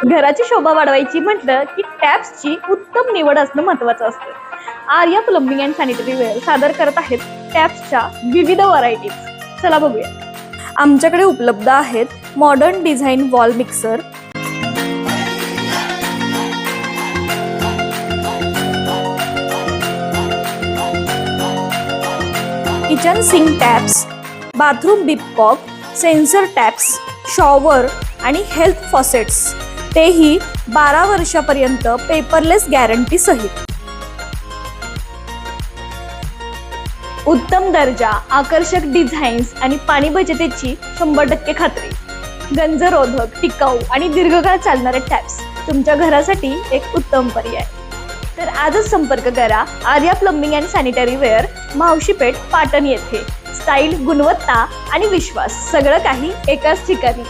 घराची शोभा वाढवायची म्हटलं की टॅप्सची उत्तम निवड असणं महत्वाचं असतं। Arya plumbing and sanitary wear सादर करत आहेत टॅप्सच्या विविध व्हरायटीज। चला बघूया। आमच्याकडे उपलब्ध आहेत modern design wall mixer, kitchen sink taps, bathroom bibcock, sensor taps, shower आणि हेल्थ फॉसेट्स, तेही 12 वर्षापर्यंत पेपरलेस गॅरंटी सहित। उत्तम दर्जा, आकर्षक डिझाईन्स आणि पाणी बचतीची 100% खात्री। गंजरोधक, टिकाऊ आणि दीर्घकाळ चालणारे टॅप्स तुमच्या घरासाठी एक उत्तम पर्याय। तर आजच संपर्क करा Arya plumbing and sanitary ware, मावशीपेठ, पाटण येथे। स्टाईल, गुणवत्ता आणि विश्वास सगळं काही एकाच ठिकाणी।